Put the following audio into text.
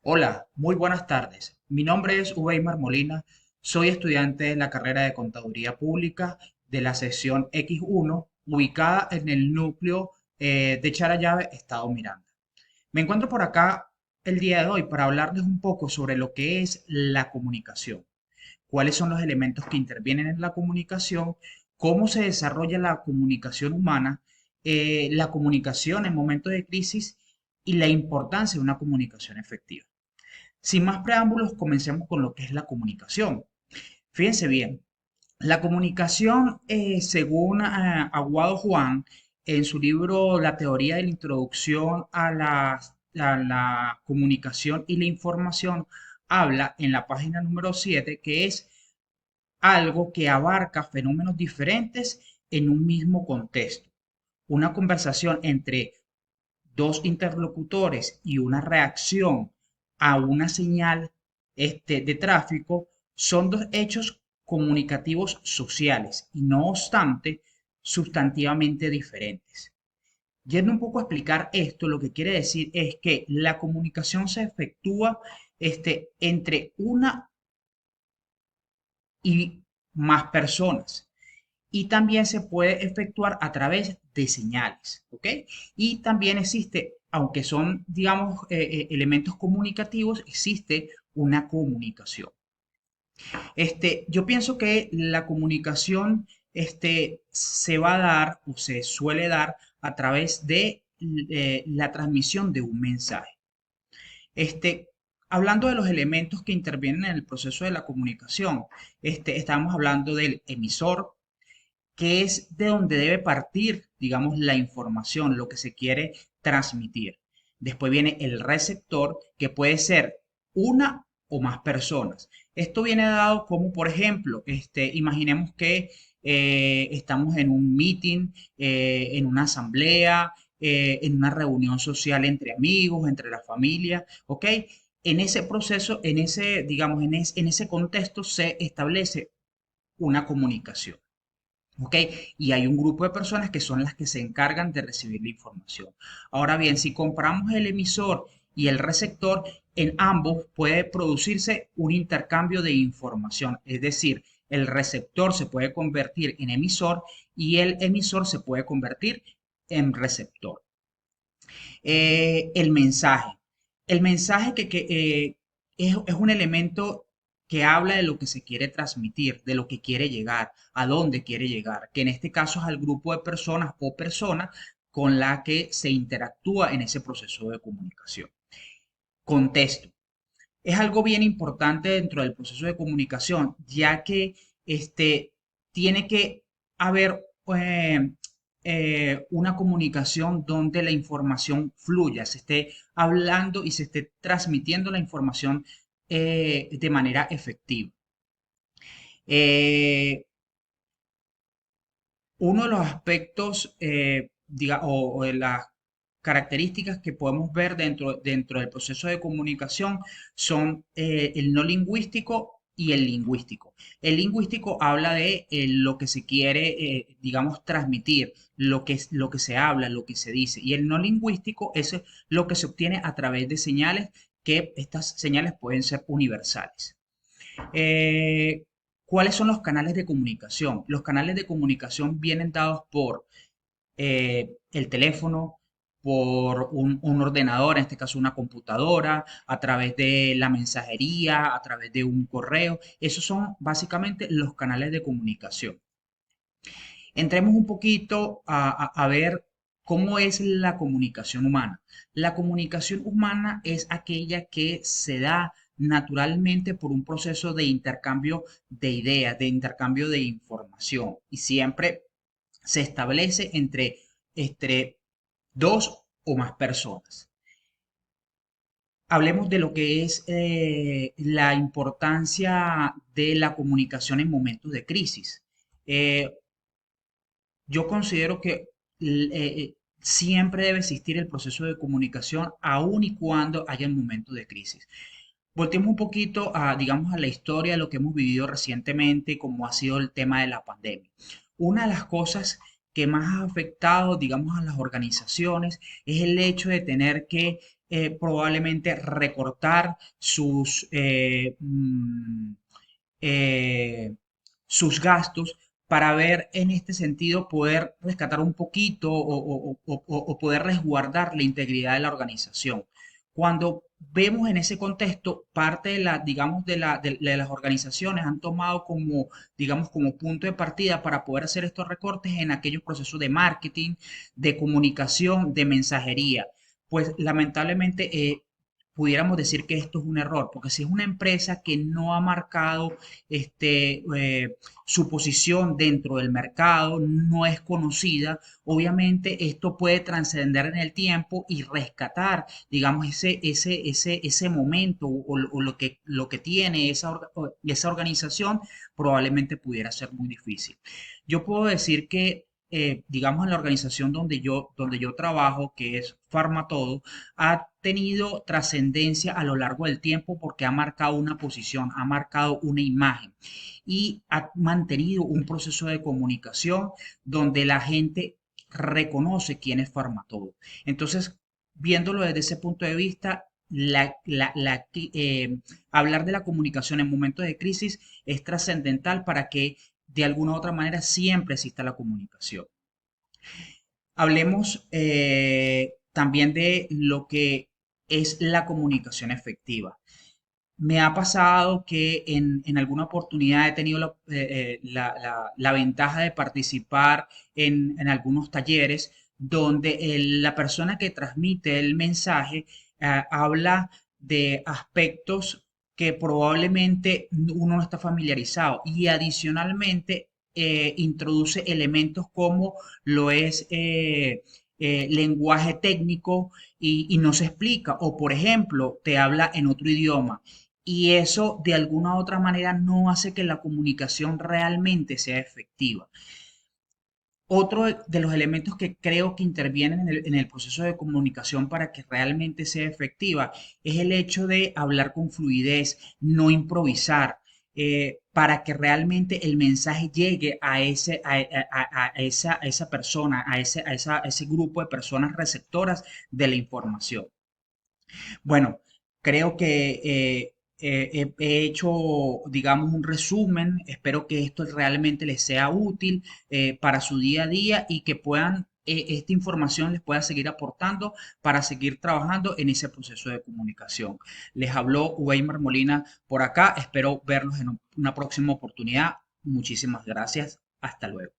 Hola, muy buenas tardes. Mi nombre es Uweimar Molina, soy estudiante de la carrera de Contaduría Pública de la sección X1, ubicada en el núcleo de Charallave, Estado Miranda. Me encuentro por acá el día de hoy para hablarles un poco sobre lo que es la comunicación, cuáles son los elementos que intervienen en la comunicación, cómo se desarrolla la comunicación humana, la comunicación en momentos de crisis y la importancia de una comunicación efectiva. Sin más preámbulos, comencemos con lo que es la comunicación. Fíjense bien, la comunicación, según Aguado Juan, en su libro La teoría de la introducción a la comunicación y la información, habla en la página número 7 que es algo que abarca fenómenos diferentes en un mismo contexto. Una conversación entre dos interlocutores y una reacción a una señal de tráfico son dos hechos comunicativos sociales y no obstante sustantivamente diferentes. Yendo un poco a explicar esto, lo que quiere decir es que la comunicación se efectúa entre una y más personas y también se puede efectuar a través de señales, ¿ok? Y también existe, aunque son, digamos, elementos comunicativos, existe una comunicación. Yo pienso que la comunicación, se va a dar o se suele dar a través de la transmisión de un mensaje. Este, Hablando de los elementos que intervienen en el proceso de la comunicación, estamos hablando del emisor, que es de donde debe partir, digamos, la información, lo que se quiere transmitir. Después viene el receptor, que puede ser una o más personas. Esto viene dado como, por ejemplo, imaginemos que estamos en un meeting, en una asamblea, en una reunión social entre amigos, entre la familia, ¿ok? En ese proceso, en ese, digamos, en ese contexto se establece una comunicación. ¿Ok? Y hay un grupo de personas que son las que se encargan de recibir la información. Ahora bien, si compramos el emisor y el receptor, en ambos puede producirse un intercambio de información. Es decir, el receptor se puede convertir en emisor y el emisor se puede convertir en receptor. El mensaje. El mensaje es un elemento que habla de lo que se quiere transmitir, de lo que quiere llegar, a dónde quiere llegar, que en este caso es al grupo de personas o personas con la que se interactúa en ese proceso de comunicación. Contexto. Es algo bien importante dentro del proceso de comunicación, ya que tiene que haber una comunicación donde la información fluya, se esté hablando y se esté transmitiendo la información de manera efectiva. Eh, Uno de los aspectos o de las características que podemos ver dentro del proceso de comunicación son el no lingüístico y el lingüístico. El lingüístico habla de lo que se quiere, digamos, transmitir, lo que se habla, lo que se dice. Y el no lingüístico es lo que se obtiene a través de señales, que estas señales pueden ser universales. Eh, ¿Cuáles son los canales de comunicación? Los canales de comunicación vienen dados por el teléfono, por un ordenador, en este caso una computadora, a través de la mensajería, a través de un correo. Esos son básicamente los canales de comunicación. Entremos un poquito a ver cómo es la comunicación humana. La comunicación humana es aquella que se da naturalmente por un proceso de intercambio de ideas, de intercambio de información y siempre se establece entre dos o más personas. Hablemos de lo que es la importancia de la comunicación en momentos de crisis. Eh, yo considero que siempre debe existir el proceso de comunicación aun y cuando haya momentos de crisis. Volteemos un poquito a, digamos, a la historia de lo que hemos vivido recientemente, como ha sido el tema de la pandemia. Una de las cosas que más ha afectado, digamos, a las organizaciones es el hecho de tener que probablemente recortar eh, sus gastos para ver en este sentido poder rescatar un poquito o poder resguardar la integridad de la organización. Cuando vemos en ese contexto, parte de la, digamos, de las organizaciones han tomado como, digamos, como punto de partida para poder hacer estos recortes en aquellos procesos de marketing, de comunicación, de mensajería. Pues lamentablemente pudiéramos decir que esto es un error, porque si es una empresa que no ha marcado su posición dentro del mercado, no es conocida, obviamente esto puede trascender en el tiempo y rescatar, digamos, ese momento o lo que tiene esa organización, probablemente pudiera ser muy difícil. Yo puedo decir que digamos, en la organización donde yo trabajo, que es Farmatodo, ha tenido trascendencia a lo largo del tiempo porque ha marcado una posición, ha marcado una imagen y ha mantenido un proceso de comunicación donde la gente reconoce quién es Farmatodo. Entonces, viéndolo desde ese punto de vista, hablar de la comunicación en momentos de crisis es trascendental para que de alguna u otra manera siempre exista la comunicación. Hablemos también de lo que es la comunicación efectiva. Me ha pasado que en alguna oportunidad he tenido la ventaja de participar en algunos talleres donde la persona que transmite el mensaje habla de aspectos que probablemente uno no está familiarizado y adicionalmente introduce elementos como lo es lenguaje técnico y no se explica. O por ejemplo, te habla en otro idioma y eso de alguna u otra manera no hace que la comunicación realmente sea efectiva. Otro de los elementos que creo que intervienen en el proceso de comunicación para que realmente sea efectiva es el hecho de hablar con fluidez, no improvisar, para que realmente el mensaje llegue a esa persona, a ese grupo de personas receptoras de la información. Bueno, creo que he hecho, digamos, un resumen. Espero que esto realmente les sea útil para su día a día y que puedan, esta información les pueda seguir aportando para seguir trabajando en ese proceso de comunicación. Les habló Weimer Molina por acá. Espero verlos en una próxima oportunidad. Muchísimas gracias. Hasta luego.